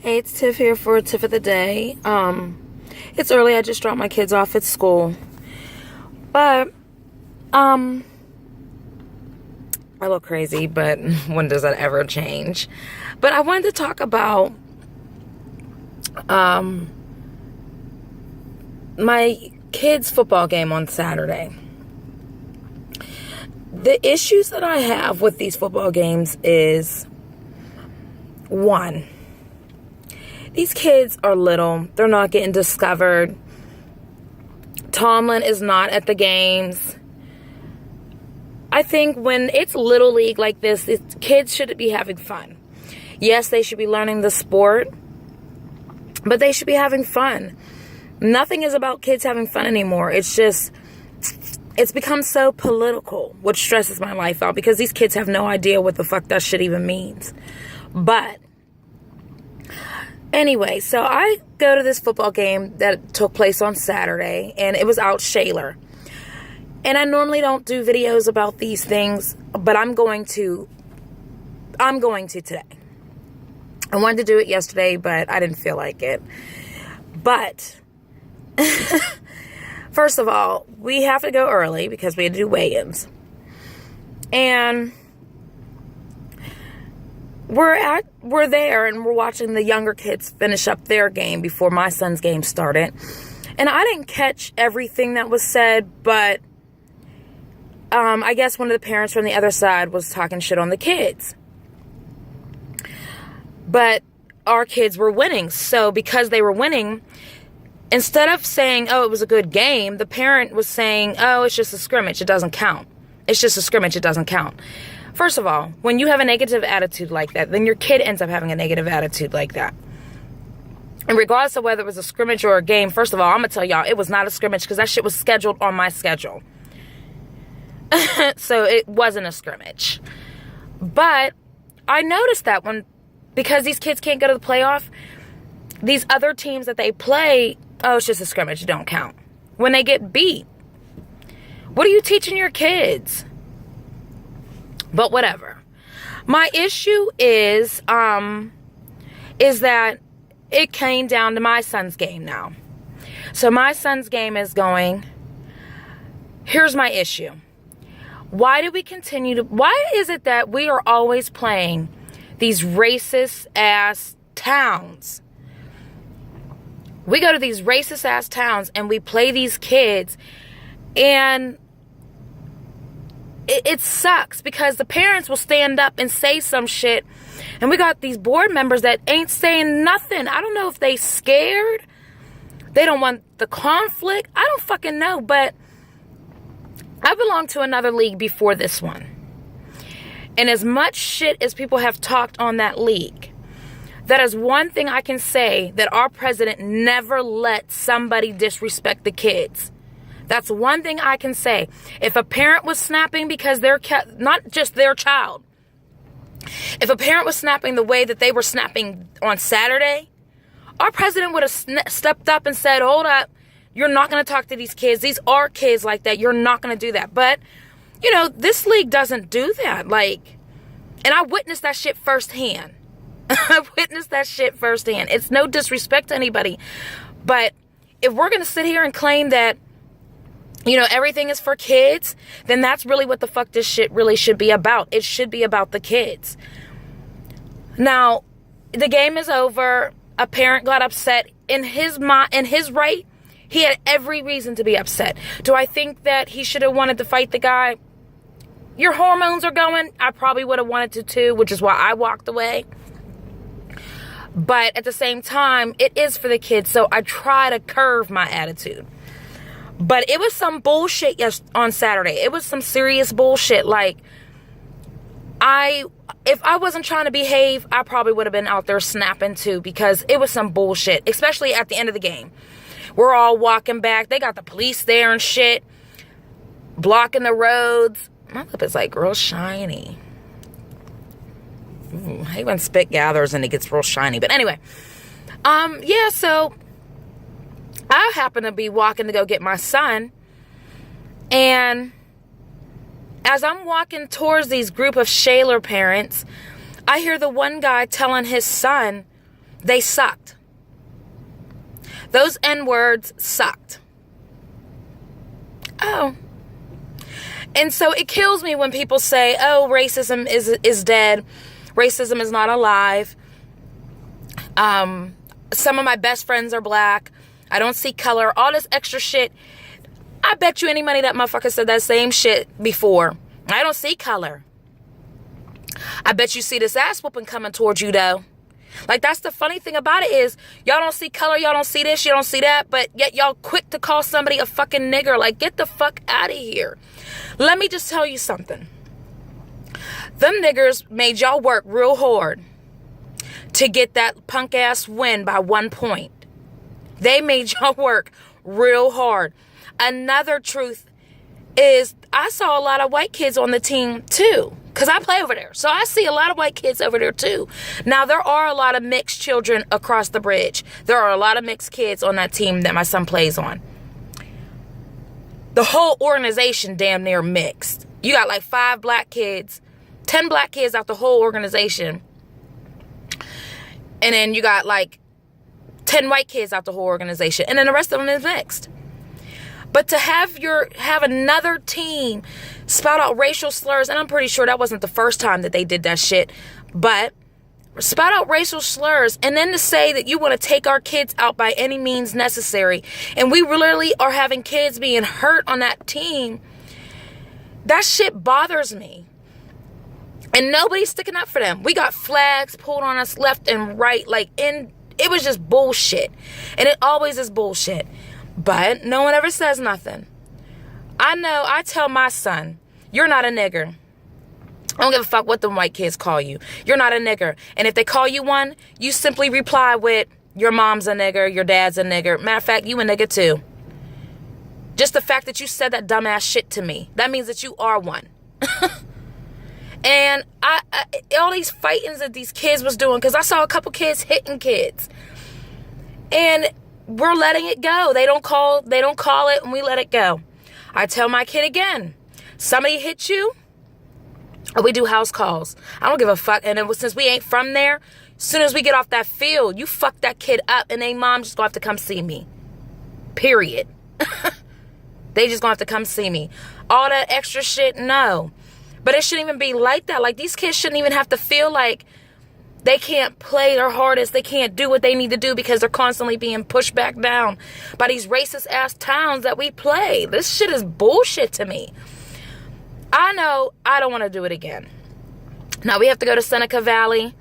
Hey, it's Tiff here for Tiff of the Day. It's early. I just dropped my kids off at school. But, I look crazy, but when does that ever change? But I wanted to talk about, my kids' football game on Saturday. The issues that I have with these football games is, one, these kids are little. They're not getting discovered. Tomlin is not at the games. I think when it's little league like this, kids should be having fun. Yes, they should be learning the sport, but they should be having fun. Nothing is about kids having fun anymore. It's become so political, which stresses my life out because these kids have no idea what the fuck that shit even means. But anyway, so I go to this football game that took place on Saturday, and it was out Shaler. And I normally don't do videos about these things, but I'm going to today. I wanted to do it yesterday, but I didn't feel like it. But first of all, we have to go early because we had to do weigh-ins. And we're there and we're watching the younger kids finish up their game before my son's game started. And I didn't catch everything that was said, but I guess one of the parents from the other side was talking shit on the kids. But our kids were winning. So because they were winning, instead of saying, oh, it was a good game, the parent was saying, oh, it's just a scrimmage. It doesn't count. It's just a scrimmage. It doesn't count. First of all, when you have a negative attitude like that, then your kid ends up having a negative attitude like that. And regardless of whether it was a scrimmage or a game, first of all, I'm going to tell y'all, it was not a scrimmage because that shit was scheduled on my schedule. So it wasn't a scrimmage. But I noticed that because these kids can't go to the playoff, these other teams that they play, oh, it's just a scrimmage, it don't count. When they get beat, what are you teaching your kids? But whatever. My issue is that it came down to my son's game now. So my son's game is going, here's my issue. Why is it that we are always playing these racist ass towns? We go to these racist ass towns and we play these kids, and it sucks because the parents will stand up and say some shit, and we got these board members that ain't saying nothing. I don't know if they scared. They don't want the conflict. I don't fucking know, but I belonged to another league before this one. And as much shit as people have talked on that league, that is one thing I can say, that our president never let somebody disrespect the kids. That's one thing I can say. If a parent was snapping because not just their child, if a parent was snapping the way that they were snapping on Saturday, our president would have stepped up and said, hold up, you're not going to talk to these kids. These are kids like that. You're not going to do that. But, this league doesn't do that. And I witnessed that shit firsthand. I witnessed that shit firsthand. It's no disrespect to anybody. But if we're going to sit here and claim that, everything is for kids, then that's really what the fuck this shit really should be about. It should be about the kids. Now, the game is over. A parent got upset. In his right, he had every reason to be upset. Do I think that he should have wanted to fight the guy? Your hormones are going. I probably would have wanted to too, which is why I walked away. But at the same time, it is for the kids, so I try to curve my attitude. But it was some bullshit on Saturday. It was some serious bullshit. If I wasn't trying to behave, I probably would have been out there snapping too, because it was some bullshit, especially at the end of the game. We're all walking back. They got the police there and shit, blocking the roads. My lip is real shiny. Ooh, I hate when spit gathers and it gets real shiny. But anyway, so I happen to be walking to go get my son, and as I'm walking towards these group of Shaler parents, I hear the one guy telling his son They sucked. Those N-words sucked. Oh. And so it kills me when people say, oh, racism is dead. Racism is not alive. Some of my best friends are black. I don't see color. All this extra shit. I bet you any money that motherfucker said that same shit before. I don't see color. I bet you see this ass whooping coming towards you, though. Like, that's the funny thing about it is, y'all don't see color, y'all don't see this, you don't see that, but yet y'all quick to call somebody a fucking nigger. Like, get the fuck out of here. Let me just tell you something. Them niggers made y'all work real hard to get that punk ass win by 1 point. They made y'all work real hard. Another truth is I saw a lot of white kids on the team too, because I play over there. So I see a lot of white kids over there too. Now, there are a lot of mixed children across the bridge. There are a lot of mixed kids on that team that my son plays on. The whole organization damn near mixed. You got like 5 black kids, 10 black kids out the whole organization. And then you got like 10 white kids out the whole organization. And then the rest of them is mixed. But to have another team spout out racial slurs, and I'm pretty sure that wasn't the first time that they did that shit, but spout out racial slurs, and then to say that you want to take our kids out by any means necessary, and we literally are having kids being hurt on that team, that shit bothers me. And nobody's sticking up for them. We got flags pulled on us left and right, it was just bullshit. And it always is bullshit. But no one ever says nothing. I tell my son, you're not a nigger. I don't give a fuck what the white kids call you. You're not a nigger. And if they call you one, you simply reply with, your mom's a nigger, your dad's a nigger. Matter of fact, you a nigger too. Just the fact that you said that dumbass shit to me, that means that you are one. And all these fightings that these kids was doing, because I saw a couple kids hitting kids. And we're letting it go. They don't call it, and we let it go. I tell my kid again, somebody hit you, we do house calls. I don't give a fuck. And then since we ain't from there, as soon as we get off that field, you fuck that kid up, and they mom just gonna have to come see me. Period. They just gonna have to come see me. All that extra shit, no. But it shouldn't even be like that. Like, these kids shouldn't even have to feel like they can't play their hardest. They can't do what they need to do because they're constantly being pushed back down by these racist ass towns that we play. This shit is bullshit to me. I know I don't want to do it again. Now we have to go to Seneca Valley.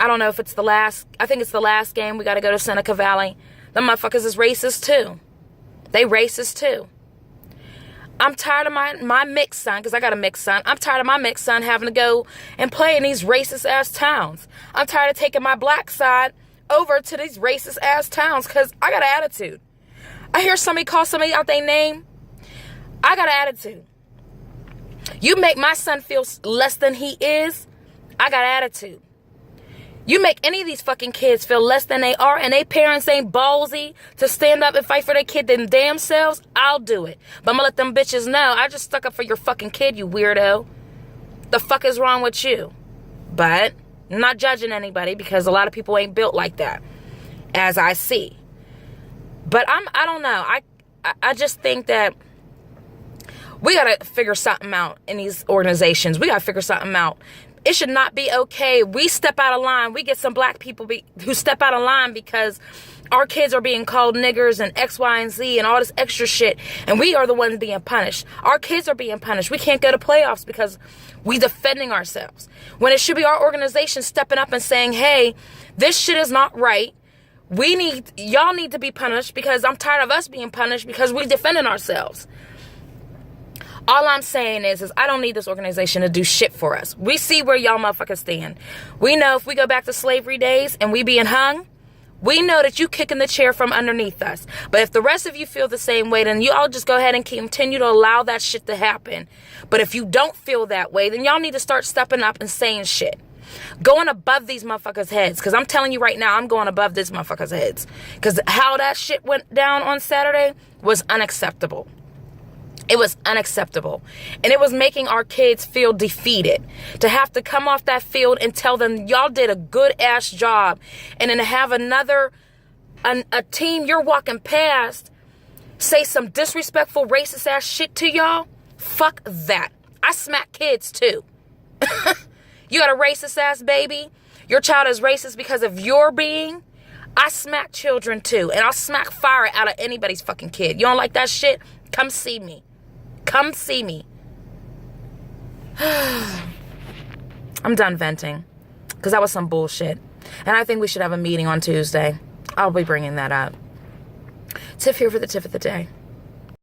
I don't know if it's the last. I think it's the last game. We got to go to Seneca Valley. Them motherfuckers is racist too. They racist too. I'm tired of my mixed son, because I got a mixed son. I'm tired of my mixed son having to go and play in these racist ass towns. I'm tired of taking my black side over to these racist ass towns because I got an attitude. I hear somebody call somebody out their name. I got an attitude. You make my son feel less than he is, I got an attitude. You make any of these fucking kids feel less than they are, and they parents ain't ballsy to stand up and fight for their kid them damn selves, I'll do it. But I'm gonna let them bitches know I just stuck up for your fucking kid, you weirdo. The fuck is wrong with you? But I'm not judging anybody, because a lot of people ain't built like that, as I see. But I don't know. I just think that we gotta figure something out in these organizations. We gotta figure something out. It should not be okay. We step out of line. We get some black people who step out of line because our kids are being called niggers and X, Y, and Z and all this extra shit. And we are the ones being punished. Our kids are being punished. We can't go to playoffs because we defending ourselves. When it should be our organization stepping up and saying, hey, this shit is not right. Y'all need to be punished because I'm tired of us being punished because we defending ourselves. All I'm saying is I don't need this organization to do shit for us. We see where y'all motherfuckers stand. We know if we go back to slavery days and we being hung, we know that you kicking the chair from underneath us. But if the rest of you feel the same way, then you all just go ahead and continue to allow that shit to happen. But if you don't feel that way, then y'all need to start stepping up and saying shit. Going above these motherfuckers' heads. Because I'm telling you right now, I'm going above these motherfuckers' heads. Because how that shit went down on Saturday was unacceptable. It was unacceptable. And it was making our kids feel defeated. To have to come off that field and tell them, y'all did a good ass job. And then to have a team you're walking past say some disrespectful, racist ass shit to y'all. Fuck that. I smack kids too. You got a racist ass baby? Your child is racist because of your being? I smack children too. And I'll smack fire out of anybody's fucking kid. You don't like that shit? Come see me. Come see me. I'm done venting. Because that was some bullshit. And I think we should have a meeting on Tuesday. I'll be bringing that up. Tiff here for the tip of the day.